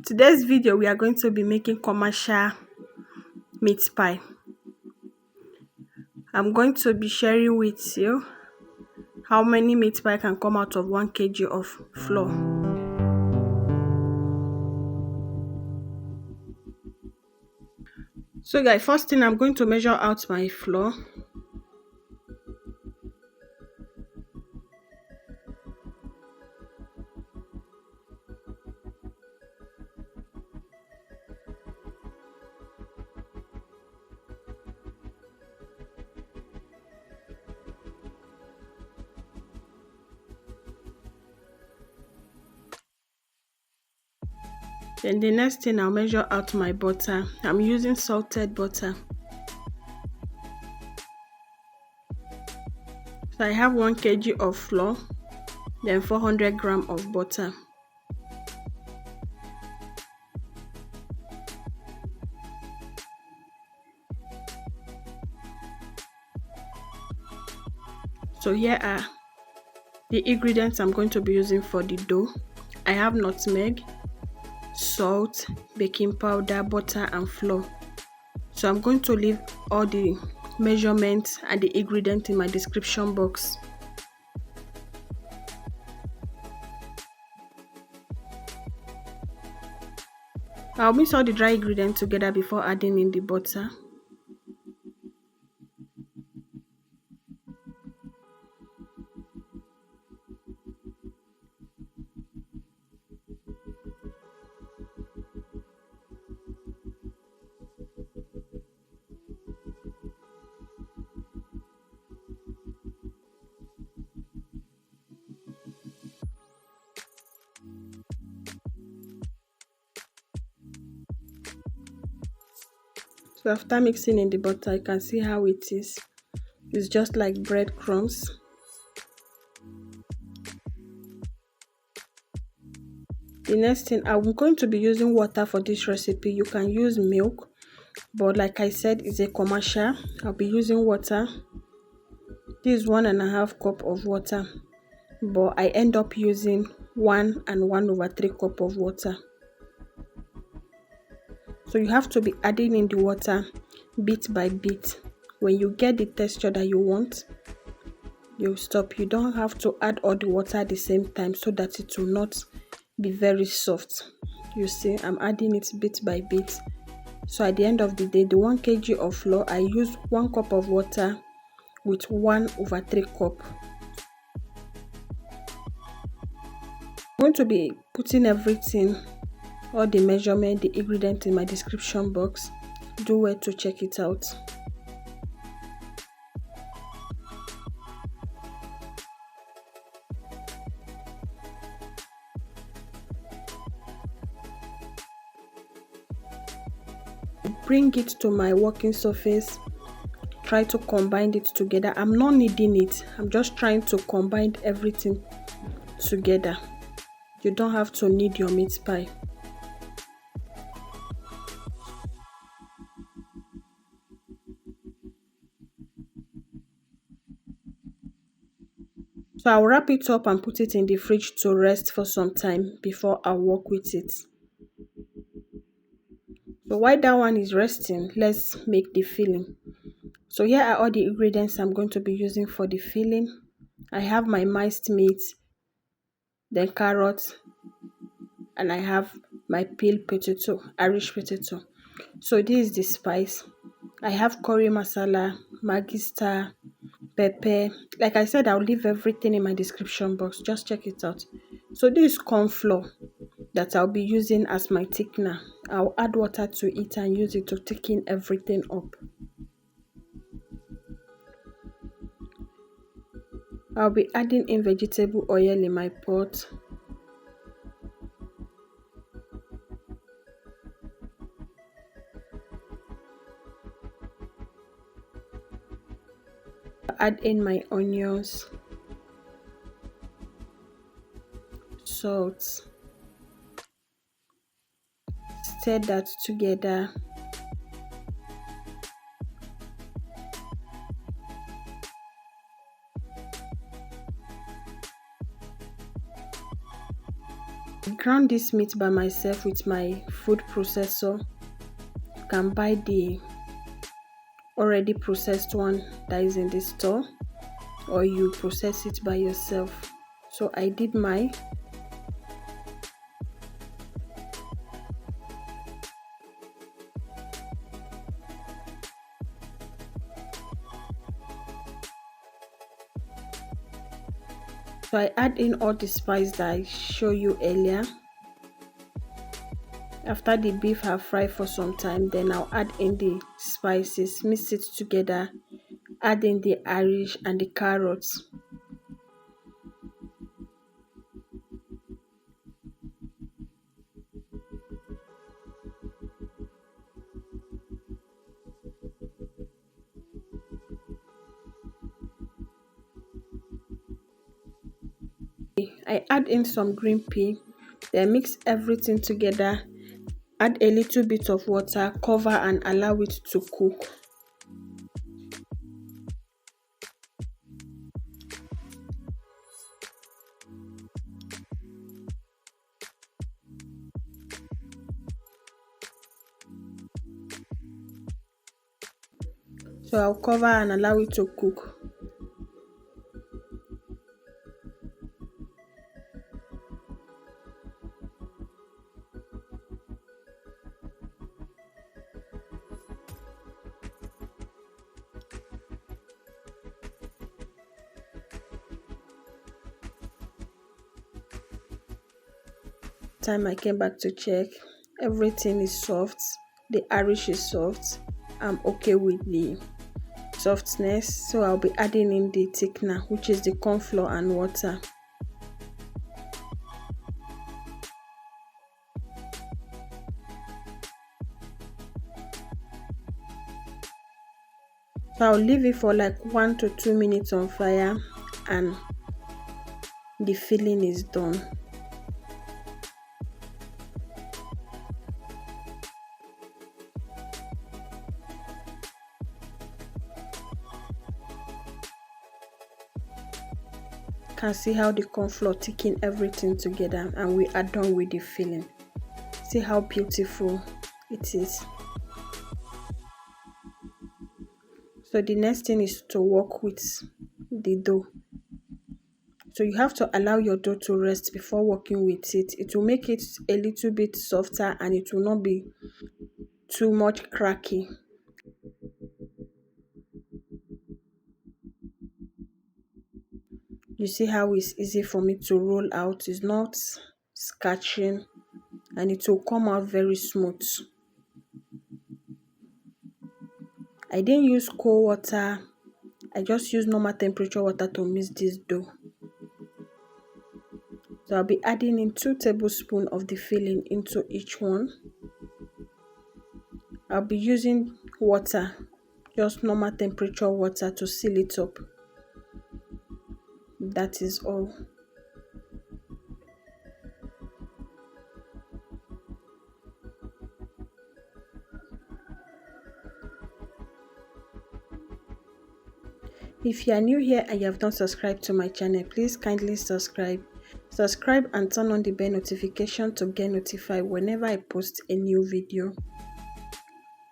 Today's video we are going to be making commercial meat pie. I'm going to be sharing with you how many meat pie can come out of 1 kg of flour. So guys, first thing, I'm going to measure out my flour. Then the next thing, I'll measure out my butter. I'm using salted butter. So I have 1 kg of flour, then 400 grams of butter. So here are the ingredients I'm going to be using for the dough. I have nutmeg, salt, baking powder, butter and flour. So I'm going to leave all the measurements and the ingredients in my description box. I'll mix all the dry ingredients together before adding in the butter. So after mixing in the butter, you can see how it is. It's just like breadcrumbs. The next thing, I'm going to be using water for this recipe. You can use milk, but like I said, it's a commercial. I'll be using water. This is 1.5 cup of water, but I end up using 1 and 1/3 cup of water. So you have to be adding in the water bit by bit. When you get the texture that you want, you stop. You don't have to add all the water at the same time so that it will not be very soft. You see, I'm adding it bit by bit. So at the end of the day, the 1 kg of flour, I use 1 cup of water with 1/3 cup. I'm going to be putting everything, all the measurement, the ingredient in my description box. Do well to check it out. Bring it to my working surface. Try to combine it together. I'm not kneading it. I'm just trying to combine everything together. You don't have to knead your meat pie. So I'll wrap it up and put it in the fridge to rest for some time before I work with it. So while that one is resting, let's make the filling. So here are all the ingredients I'm going to be using for the filling. I have my minced meat, then carrots, and I have my peeled potato, Irish potato. So this is the spice. I have curry masala, Maggi star, pepper. Like I said, I'll leave everything in my description box. Just check it out. So this is corn flour that I'll be using as my thickener. I'll add water to it and use it to thicken everything up. I'll be adding in vegetable oil in my pot. Add in my onions, salt, stir that together. Ground this meat by myself with my food processor. You can buy the already processed one that is in the store, or you process it by yourself. So I did my so I add in all the spice that I show you earlier. After the beef have fried for some time, then I'll add in the spices, mix it together, add in the irish and the carrots. I add in some green pea, then mix everything together, add a little bit of water, cover and allow it to cook. So I'll cover and allow it to cook. Time I came back to check, everything is soft, the irish is soft. I'm okay with the softness, so I'll be adding in the thickener, which is the corn flour and water. So I'll leave it for like 1 to 2 minutes on fire and the filling is done. Can see how the corn flour thicken everything together, and we are done with the filling. See how beautiful it is. So the next thing is to work with the dough. So you have to allow your dough to rest before working with it. It will make it a little bit softer and it will not be too much cracky. You see how it's easy for me to roll out. It's not scratching and it will come out very smooth. I didn't use cold water. I just use normal temperature water to mix this dough. So I'll be adding in 2 tablespoons of the filling into each one. I'll be using water, just normal temperature water, to seal it up. That is all. If you are new here and you have not subscribed to my channel, please kindly subscribe. Subscribe and turn on the bell notification to get notified whenever I post a new video.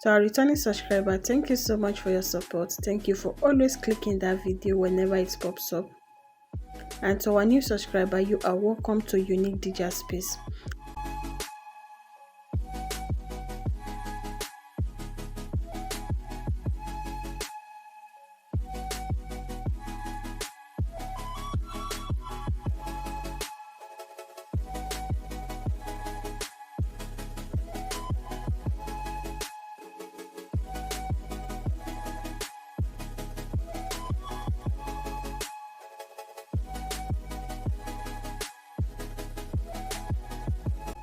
To our returning subscriber, thank you so much for your support. Thank you for always clicking that video whenever it pops up. And to our new subscriber, you are welcome to Unique DJ Space.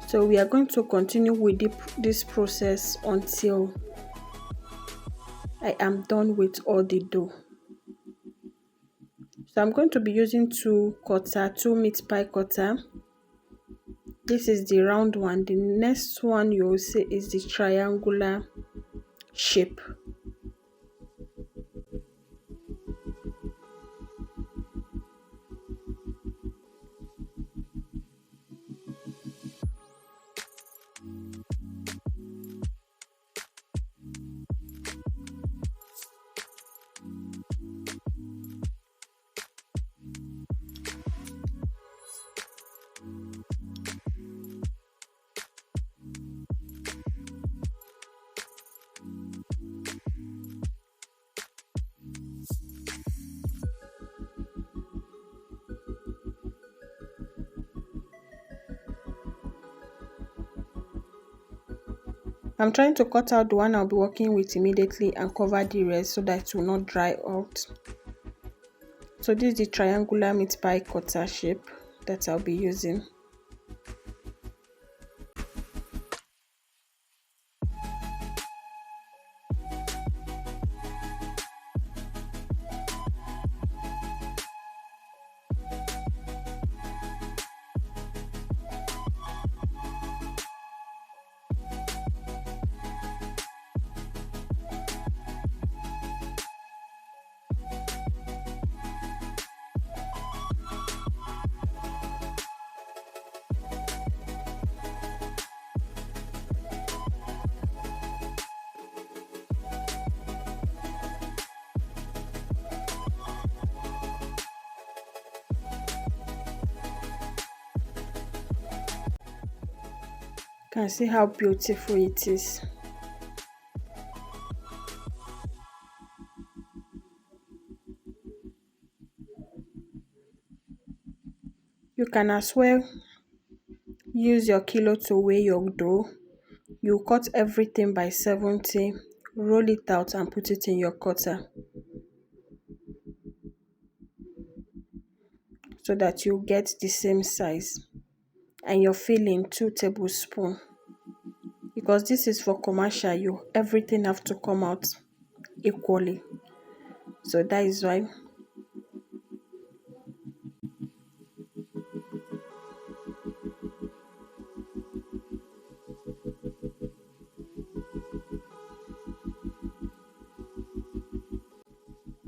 So we are going to continue with this process until I am done with all the dough. So I'm going to be using two meat pie cutter. This is the round one. The next one you will see is the triangular shape. I'm trying to cut out the one I'll be working with immediately and cover the rest so that it will not dry out. So this is the triangular meat pie cutter shape that I'll be using. You can see how beautiful it is. You can as well use your kilo to weigh your dough. You cut everything by 70, roll it out and put it in your cutter so that you get the same size. And your filling 2 tablespoons, because this is for commercial, everything have to come out equally, so that is why.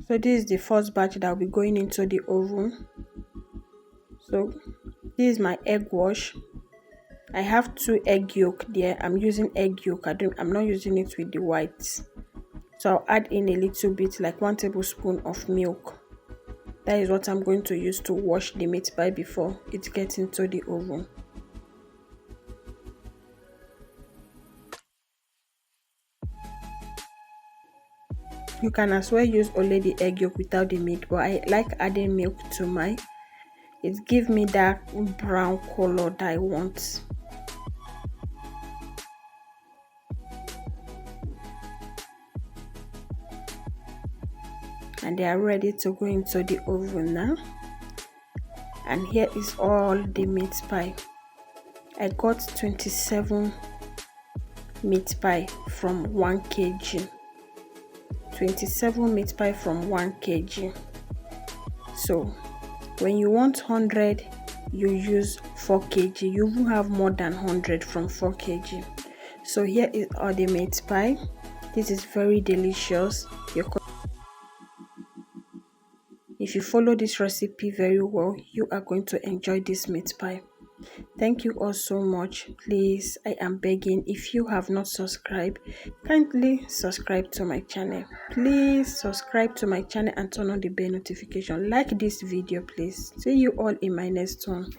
So this is the first batch that will be going into the oven. So this is my egg wash. I have 2 egg yolk there. I'm using egg yolk. I'm not using it with the whites. So I'll add in a little bit, like 1 tablespoon of milk. That is what I'm going to use to wash the meat pie before it gets into the oven. You can as well use only the egg yolk without the milk, but I like adding milk to mine. It gives me that brown color that I want. And they are ready to go into the oven now. And here is all the meat pie. I got 27 meat pie from 1 kg. 27 meat pie from 1 kg. So when you want 100, you use 4 kg. You will have more than 100 from 4 kg. So here is all the meat pie. This is very delicious. If you follow this recipe very well, you are going to enjoy this meat pie. Thank you all so much. Please, I am begging, if you have not subscribed, kindly subscribe to my channel. Please subscribe to my channel and turn on the bell notification. Like this video, please. See you all in my next one.